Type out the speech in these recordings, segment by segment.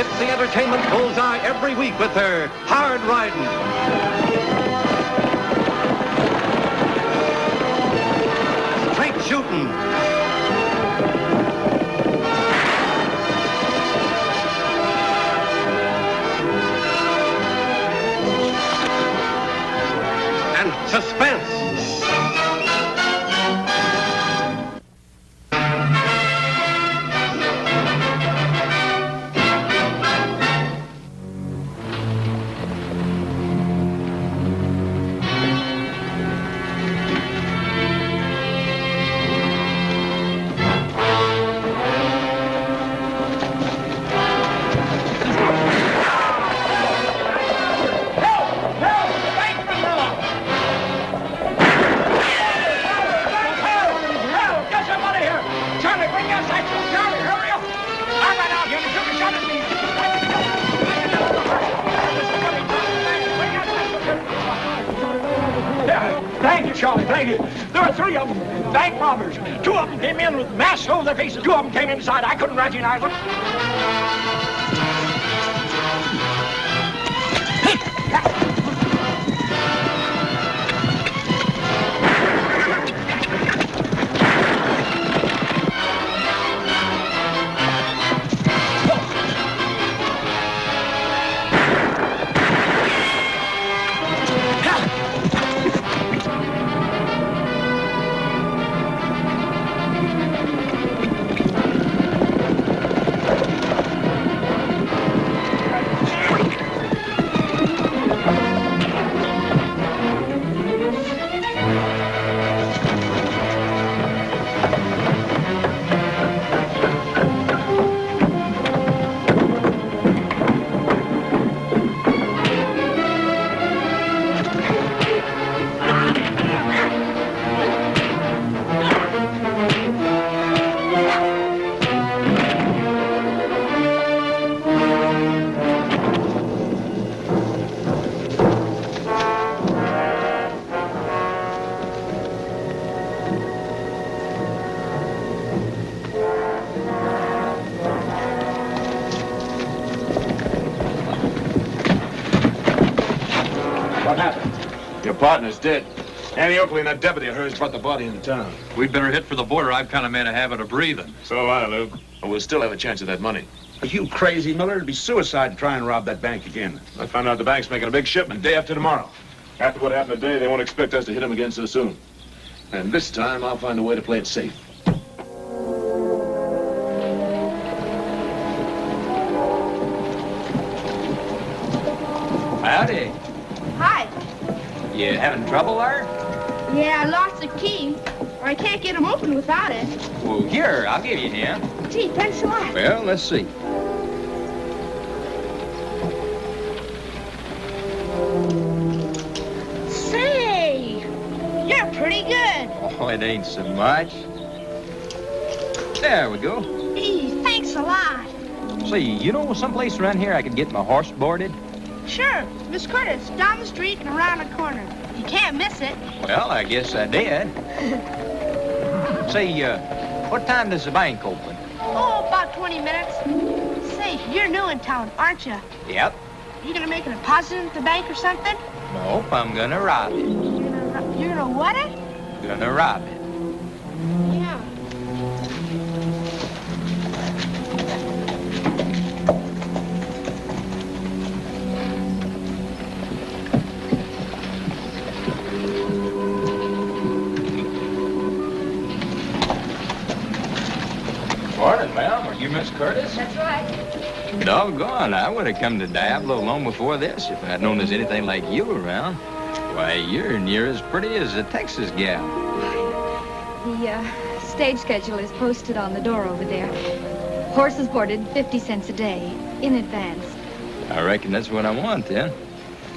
hits the entertainment bullseye every week with her hard riding. Straight shooting. And suspense. Charlie, thank you. There were 3 of them, bank robbers. 2 of them came in with masks over their faces. 2 of them came inside. I couldn't recognize them. Partner's dead. Annie Oakley and that deputy of hers brought the body into town. We'd better hit for the border. I've kind of made a habit of breathing. So have I, Luke. And we'll still have a chance at that money. Are you crazy, Miller? It'd be suicide to try and rob that bank again. I found out the bank's making a big shipment day after tomorrow. After what happened today, they won't expect us to hit them again so soon. And this time, I'll find a way to play it safe. Howdy. Hi. You having trouble there? Yeah, I lost the key. Or I can't get them open without it. Well, here, I'll give you him. Gee, thanks a lot. Well, let's see. Say, you're pretty good. Oh, it ain't so much. There we go. Gee, thanks a lot. Say, you know someplace around here I could get my horse boarded? Sure, Miss Curtis, down the street and around the corner. You can't miss it. Well, I guess I did. Say, what time does the bank open? Oh, about 20 minutes. Say, you're new in town, aren't you? Yep. You gonna make a deposit at the bank or something? Nope, I'm gonna rob it. You're gonna what it? Gonna rob it. Yeah. Morning, ma'am. Are you Miss Curtis? That's right. Doggone, I would have come to Diablo long before this if I'd known there's anything like you around. Why, you're near as pretty as a Texas gal. The stage schedule is posted on the door over there. Horses boarded 50 cents a day, in advance. I reckon that's what I want, then.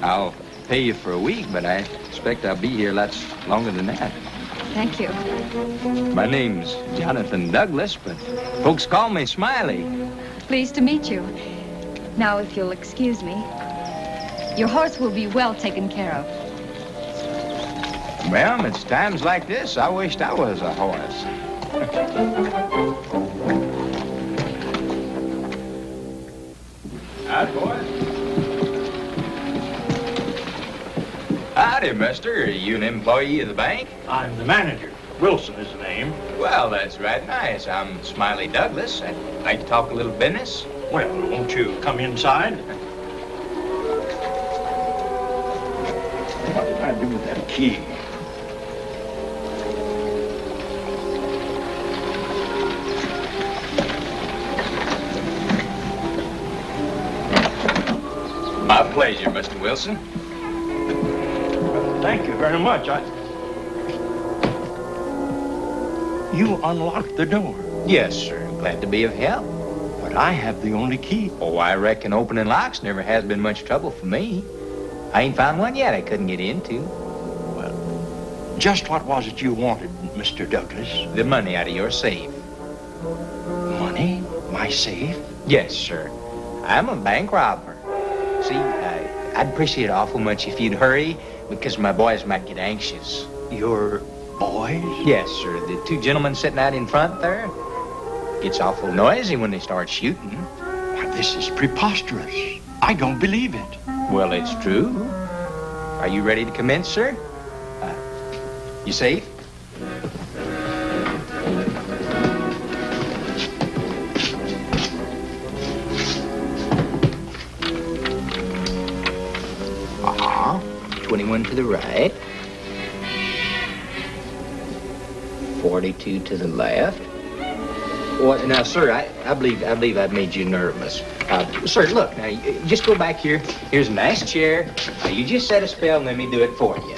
I'll pay you for a week, but I expect I'll be here lots longer than that. Thank you. My name's Jonathan Douglas, but folks call me Smiley. Pleased to meet you. Now, if you'll excuse me, your horse will be well taken care of. Well, it's times like this I wished I was a horse. Howdy, boys. Howdy, mister. Are you an employee of the bank? I'm the manager. Wilson is the name. Well, that's right nice. I'm Smiley Douglas. I'd like to talk a little business. Well, won't you come inside? What did I do with that key? My pleasure, Mr. Wilson. Thank you very much. You unlocked the door. Yes, sir. Glad to be of help. But I have the only key. Oh, I reckon opening locks never has been much trouble for me. I ain't found one yet I couldn't get into. Well, just what was it you wanted, Mr. Douglas? The money out of your safe. Money? My safe? Yes, sir. I'm a bank robber. See, I'd appreciate it awful much if you'd hurry, because my boys might get anxious. Your boys? Yes, sir. The two gentlemen sitting out in front there. Gets awful noisy when they start shooting. Why, this is preposterous. I don't believe it. Well, it's true. Are you ready to commence, sir? You safe? Uh-huh. 21 to the right. 42 to the left. Well, now, sir, I believe I've made you nervous. Sir, look, now, just go back here. Here's a nice chair. You just set a spell and let me do it for you.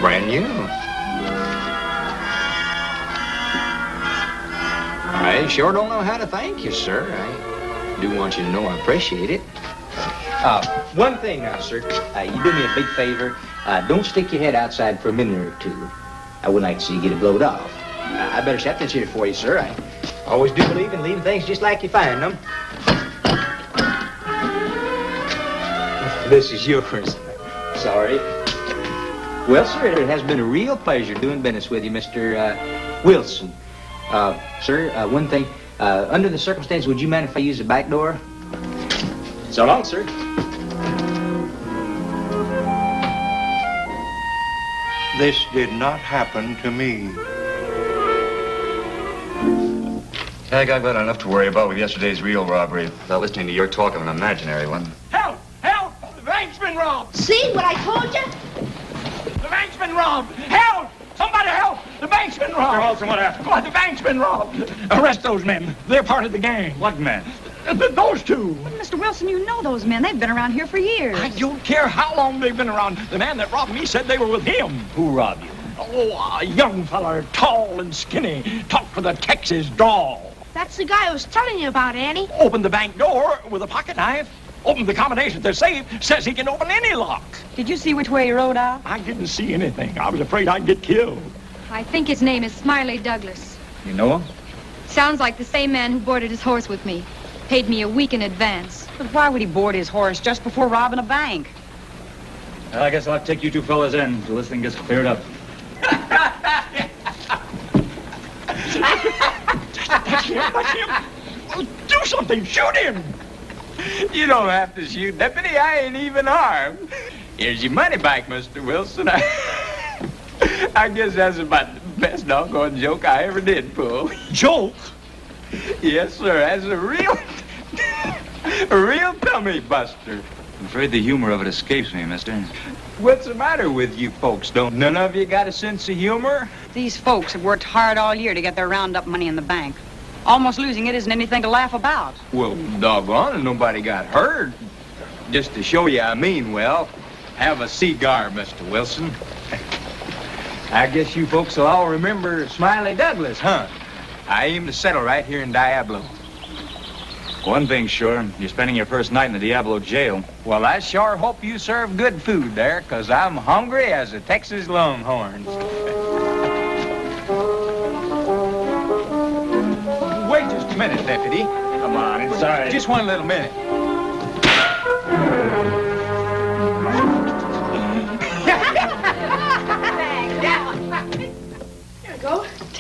Brand new. I sure don't know how to thank you, sir. I do want you to know I appreciate it. One thing now, sir. You do me a big favor. Don't stick your head outside for a minute or two. I wouldn't like to see you get it blowed off. I better shut this here for you, sir. I always do believe in leaving things just like you find them. This is yours. Sorry. Well, sir, it has been a real pleasure doing business with you, Mr. Wilson. Sir, one thing. Under the circumstances, would you mind if I use the back door? So long, sir. This did not happen to me. Tag, I've got enough to worry about with yesterday's real robbery without listening to your talk of an imaginary one. Help! Help! The bank's been robbed! See what I told you? The bank's been robbed! Help! Somebody help! The bank's been robbed! Mr. Wilson, what happened? Why, the bank's been robbed! Arrest those men. They're part of the gang. What man? Those two. But, Mr. Wilson, you know those men. They've been around here for years. I don't care how long they've been around. The man that robbed me said they were with him. Who robbed you? Oh, a young fella, tall and skinny, talked with a Texas drawl. That's the guy I was telling you about, Annie. Opened the bank door with a pocket knife. Opened the combination to the safe. Says he can open any lock. Did you see which way he rode out? I didn't see anything. I was afraid I'd get killed. I think his name is Smiley Douglas. You know him? Sounds like the same man who boarded his horse with me. Paid me a week in advance. But why would he board his horse just before robbing a bank? Well, I guess I'll have to take you two fellas in until this thing gets cleared up. That's him. Oh, do something. Shoot him. You don't have to shoot, Deputy. I ain't even armed. Here's your money back, Mr. Wilson. I guess that's about the best doggone joke I ever did pull. Joke? Yes, sir. That's a real tummy buster. I'm afraid the humor of it escapes me, mister. What's the matter with you folks? Don't none of you got a sense of humor? These folks have worked hard all year to get their roundup money in the bank. Almost losing it isn't anything to laugh about. Well, doggone it, nobody got hurt. Just to show you I mean well, have a cigar, Mr. Wilson. I guess you folks will all remember Smiley Douglas, huh? I aim to settle right here in Diablo. One thing's sure, you're spending your first night in the Diablo jail. Well, I sure hope you serve good food there, 'cause I'm hungry as a Texas Longhorn. Wait just a minute, Deputy. Come on, inside. Just one little minute.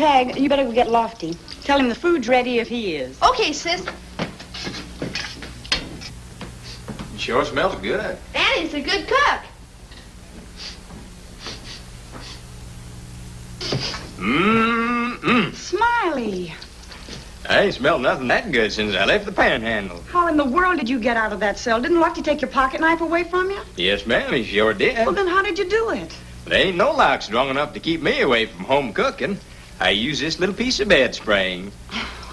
Tag, you better go get Lofty. Tell him the food's ready if he is. Okay, sis. Sure smells good. Annie's a good cook. Smiley, I ain't smelled nothing that good since I left the panhandle. how in the world did you get out of that cell? Didn't Lofty take your pocket knife away from you? Yes, ma'am, he sure did. Well, then how did you do it? There ain't no lock strong enough to keep me away from home cooking. I use this little piece of bed spring.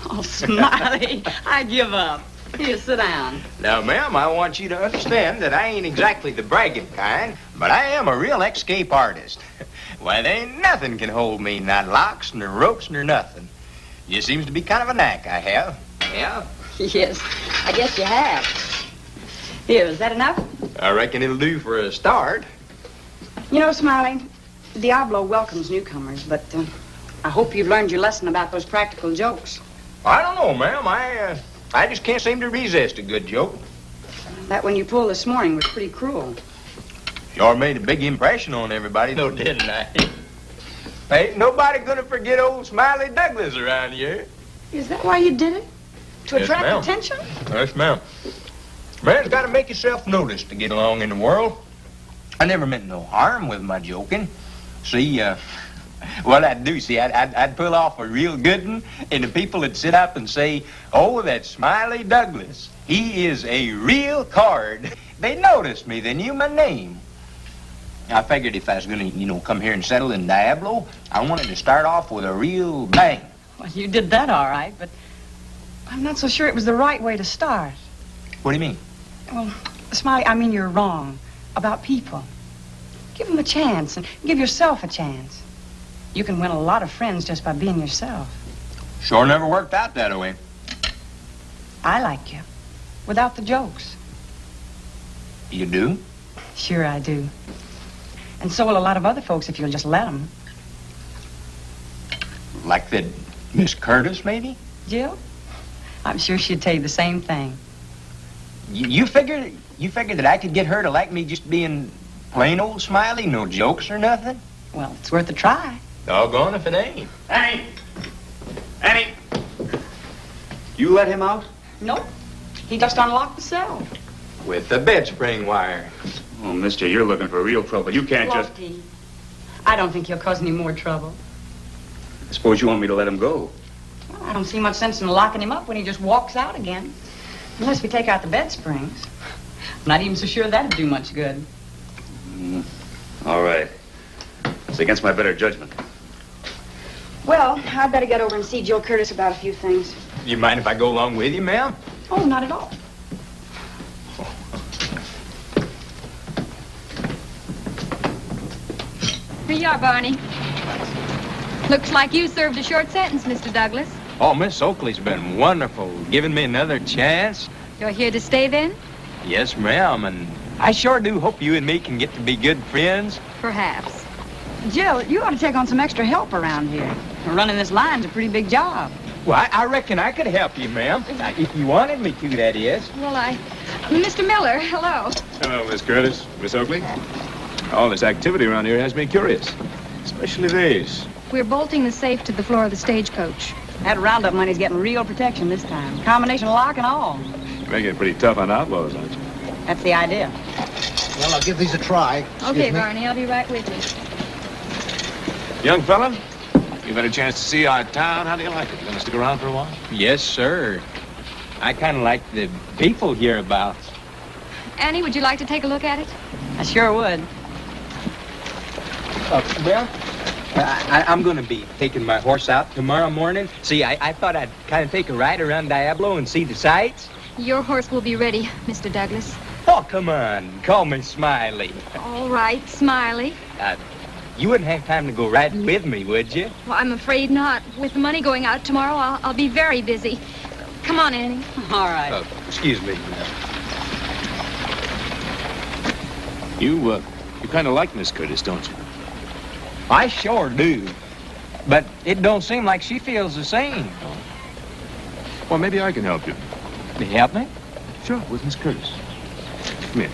Oh, Smiley, I give up. Here, sit down. Now, ma'am, I want you to understand that I ain't exactly the bragging kind, but I am a real escape artist. Why, there ain't nothing can hold me, not locks, nor ropes, nor nothing. Just seems to be kind of a knack I have. Yeah? Yes, I guess you have. Here, is that enough? I reckon it'll do for a start. You know, Smiley, Diablo welcomes newcomers, but I hope you've learned your lesson about those practical jokes. I don't know, ma'am. I just can't seem to resist a good joke. That one you pulled this morning was pretty cruel. Sure made a big impression on everybody, though, didn't I? Ain't nobody gonna forget old Smiley Douglas around here. Is that why you did it? To Yes, attract ma'am. attention? Yes, ma'am. Man's got to make himself noticed to get along in the world. I never meant no harm with my joking. See, what I'd do, I'd pull off a real good one, and the people would sit up and say, "Oh, that's Smiley Douglas. He is a real card." They noticed me. They knew my name. I figured if I was going to, come here and settle in Diablo, I wanted to start off with a real bang. Well, you did that all right, but I'm not so sure it was the right way to start. What do you mean? Well, Smiley, I mean you're wrong about people. Give them a chance and give yourself a chance. You can win a lot of friends just by being yourself. Sure never worked out that way. I like you, without the jokes. You do? Sure I do. And so will a lot of other folks if you'll just let them. Like that Miss Curtis, maybe? Jill? I'm sure she'd tell you the same thing. You figured that I could get her to like me just being plain old Smiley, no jokes or nothing? Well, it's worth a try. Doggone if it ain't. Annie! Annie! You let him out? Nope. He just unlocked the cell. With the bed spring wire. Oh, mister, you're looking for real trouble. You can't just... Lofty, I don't think he'll cause any more trouble. Suppose you want me to let him go. Well, I don't see much sense in locking him up when he just walks out again. Unless we take out the bed springs. I'm not even so sure that'd do much good. All right. It's against my better judgment. Well, I'd better get over and see Jill Curtis about a few things. You mind if I go along with you, ma'am? Oh, not at all. Here you are, Barney. Looks like you served a short sentence, Mr. Douglas. Oh, Miss Oakley's been wonderful, giving me another chance. You're here to stay then? Yes, ma'am, and I sure do hope you and me can get to be good friends. Perhaps. Jill, you ought to take on some extra help around here. Running this line's a pretty big job. Well, I reckon I could help you, ma'am. If you wanted me to, that is. Well, Mr. Miller, hello. Hello, Miss Curtis. Miss Oakley. All this activity around here has me curious. Especially these. We're bolting the safe to the floor of the stagecoach. That roundup money's getting real protection this time. Combination lock and all. You're making it pretty tough on outlaws, aren't you? That's the idea. Well, I'll give these a try. Okay, Barney, I'll be right with you. Young fella, you've had a chance to see our town. How do you like it? You gonna stick around for a while? Yes, sir. I kind of like the people hereabouts. Annie, would you like to take a look at it? I sure would. I'm going to be taking my horse out tomorrow morning. See, I thought I'd kind of take a ride around Diablo and see the sights. Your horse will be ready, Mr. Douglas. Oh, come on. Call me Smiley. All right, Smiley. You wouldn't have time to go riding with me, would you? Well, I'm afraid not. With the money going out tomorrow, I'll be very busy. Come on, Annie. All right. Excuse me. You kind of like Miss Curtis, don't you? I sure do. But it don't seem like she feels the same. Well, maybe I can help you. Can you help me? Sure, with Miss Curtis. Come here.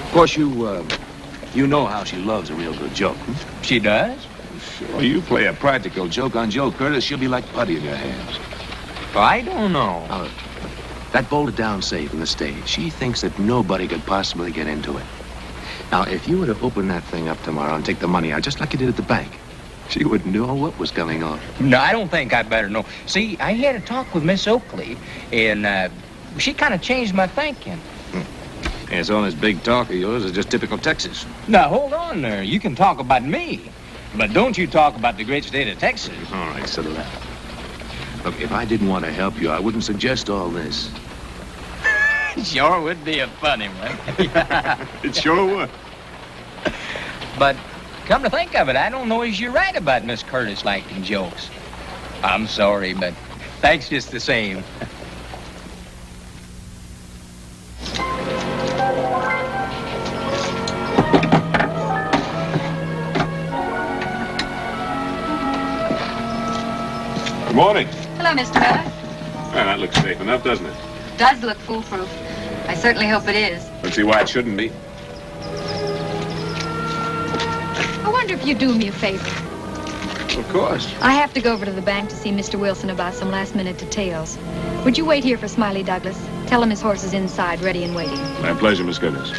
Of course, you know how she loves a real good joke. She does? sure. You play a practical joke on Jill Curtis, she'll be like putty in your hands. Well, I don't know. That bolted down safe in the stage, she thinks that nobody could possibly get into it. Now, if you were to open that thing up tomorrow and take the money out just like you did at the bank, she wouldn't know what was going on. No, I don't think I'd better know. See, I had a talk with Miss Oakley, and she kind of changed my thinking. Yes, all this big talk of yours is just typical Texas. Now, hold on there. You can talk about me, but don't you talk about the great state of Texas. All right, settle down. Look, if I didn't want to help you, I wouldn't suggest all this. Sure would be a funny one. It sure would. But come to think of it, I don't know as you're right about Miss Curtis liking jokes. I'm sorry, but thanks just the same. Good morning. Hello, Mr. Miller. Well, that looks safe enough, doesn't it? Does look foolproof. I certainly hope it is. Don't see why it shouldn't be. I wonder if you'd do me a favor. Of course. I have to go over to the bank to see Mr. Wilson about some last-minute details. Would you wait here for Smiley Douglas? Tell him his horse is inside, ready and waiting. My pleasure, Miss Curtis.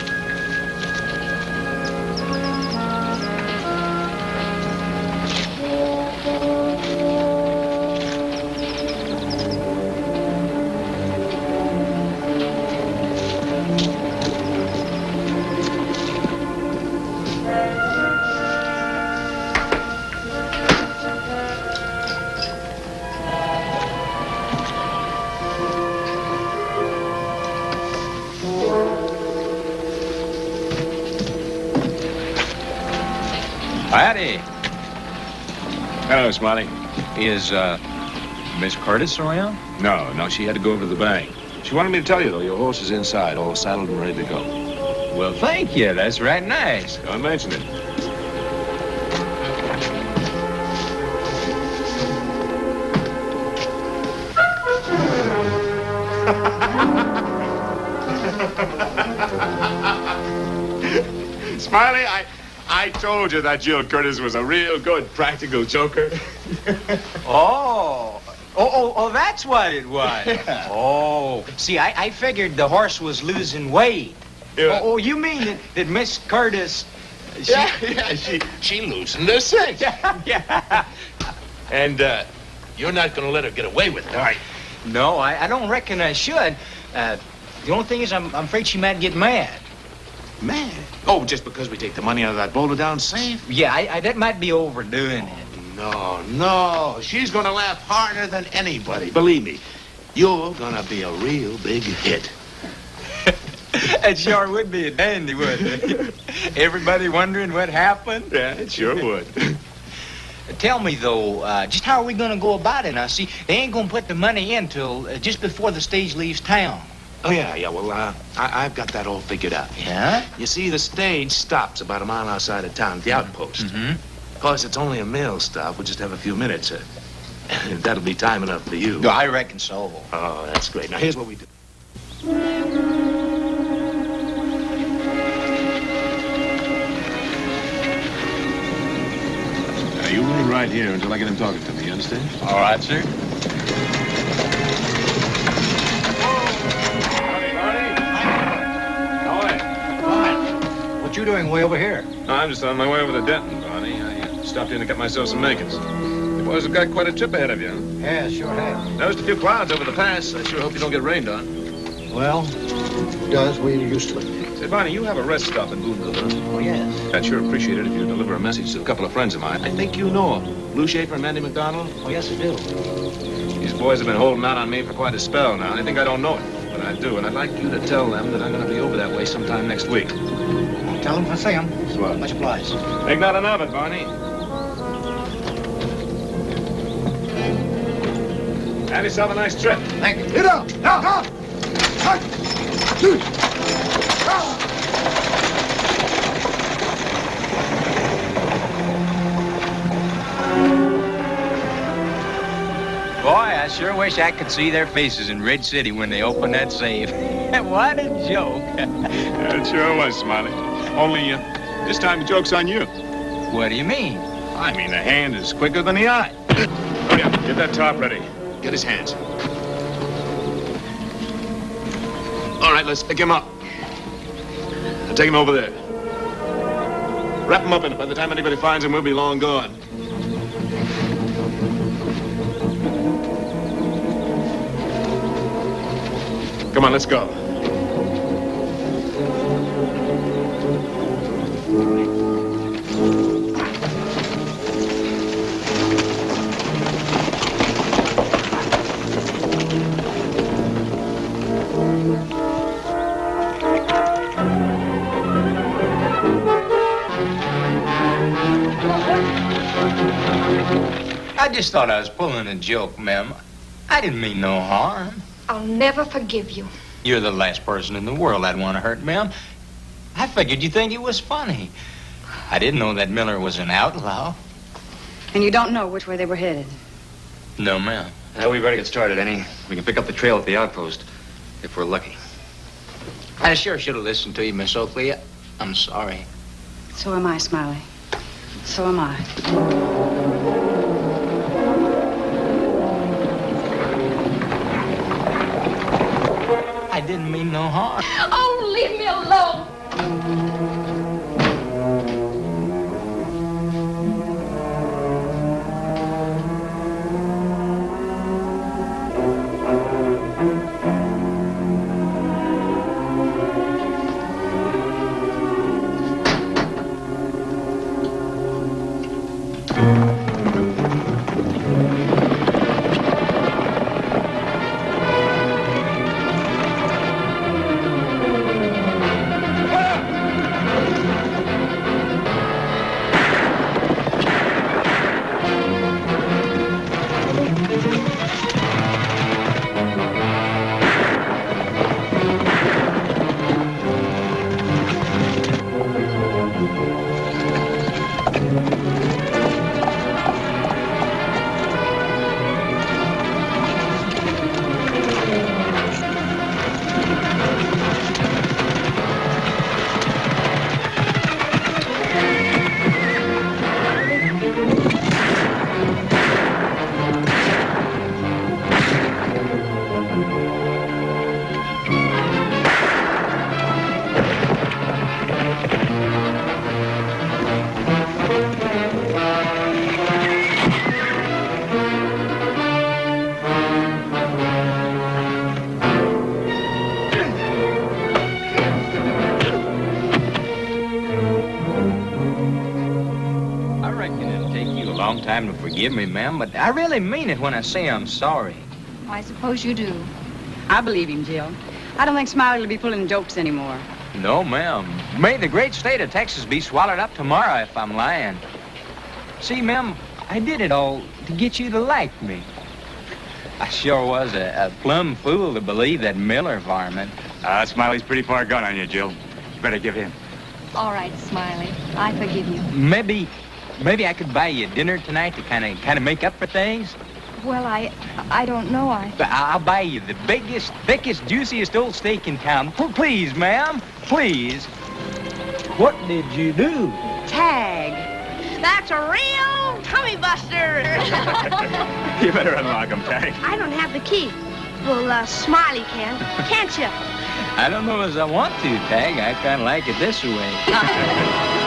Patty. Hello, Smiley. Is, Miss Curtis around? No, she had to go over to the bank. She wanted me to tell you, though, your horse is inside, all saddled and ready to go. Well, thank you. That's right nice. Don't mention it. Smiley, I told you that Jill Curtis was a real good practical joker. Oh, that's what it was. Oh, see, I figured the horse was losing weight. Yeah. Oh, you mean that Miss Curtis... She loosened her cinch. Yeah. And, you're not going to let her get away with it, are you? No, I don't reckon I should. The only thing is I'm afraid she might get mad. Mad? Oh, just because we take the money out of that bolted down safe? Yeah, that might be overdoing it. No. She's going to laugh harder than anybody. Believe me, you're going to be a real big hit. It sure would be a dandy, wouldn't it? Everybody wondering what happened? Yeah, it sure would. Tell me, though, just how are we going to go about it? Now, see, they ain't going to put the money in till just before the stage leaves town. Oh, yeah, well, I've got that all figured out. Yeah? You see, the stage stops about a mile outside of town at the outpost. Mm-hmm. Of course, it's only a mail stop. We'll just have a few minutes. That'll be time enough for you. I reckon so. Oh, that's great. Now, here's what we do. Now, you wait right here until I get him talking to me, you understand? All right, sir. What you doing way over here? I'm just on my way over to Denton, Barney. I stopped in to get myself some makings. You boys have got quite a trip ahead of you, huh? Yeah, sure have. Noticed a few clouds over the pass. I sure hope you don't get rained on. Well, it does. We're used to it. Say, Barney, you have a rest stop in Boonville, don't you? Oh, yes. I'd sure appreciate it if you deliver a message to a couple of friends of mine. I think you know them. Blue Schaefer and Mandy McDonald. Oh, yes, I do. These boys have been holding out on me for quite a spell now. They think I don't know it, but I do. And I'd like you to tell them that I'm going to be over that way sometime next week. I'll tell them if I see them. Swell. Much obliged. Make nothing of it, Barney. Have yourself a nice trip. Thank you. Get up! Now! Boy, I sure wish I could see their faces in Red City when they open that safe. What a joke. Yeah, it sure was, Smiley. Only, this time the joke's on you. What do you mean? I mean, the hand is quicker than the eye. Hurry up, get that tarp ready. Get his hands. All right, let's pick him up. Now take him over there. Wrap him up in it. By the time anybody finds him, we'll be long gone. Come on, let's go. I just thought I was pulling a joke, ma'am. I didn't mean no harm. I'll never forgive you. You're the last person in the world I'd want to hurt, ma'am. I figured you'd think it was funny. I didn't know that Miller was an outlaw. And you don't know which way they were headed? No, ma'am. We better get started, Annie. We can pick up the trail at the outpost, if we're lucky. I sure should have listened to you, Miss Oakley. I'm sorry. So am I, Smiley. So am I. I didn't mean no harm. Oh, leave me alone. Time to forgive me, ma'am, but I really mean it when I say I'm sorry. I suppose you do. I believe him, Jill. I don't think Smiley will be pulling jokes anymore. No, ma'am. May the great state of Texas be swallowed up tomorrow if I'm lying. See, ma'am, I did it all to get you to like me. I sure was a plumb fool to believe that Miller varmint. Smiley's pretty far gone on you, Jill. You better give in. All right, Smiley. I forgive you. Maybe I could buy you dinner tonight to kind of make up for things. Well, I don't know. I'll buy you the biggest, thickest, juiciest old steak in town. Please, ma'am, please. What did you do? Tag. That's a real tummy buster. You better unlock him, Tag. I don't have the key. Well, Smiley can. Can't you? I don't know as I want to, Tag. I kind of like it this way.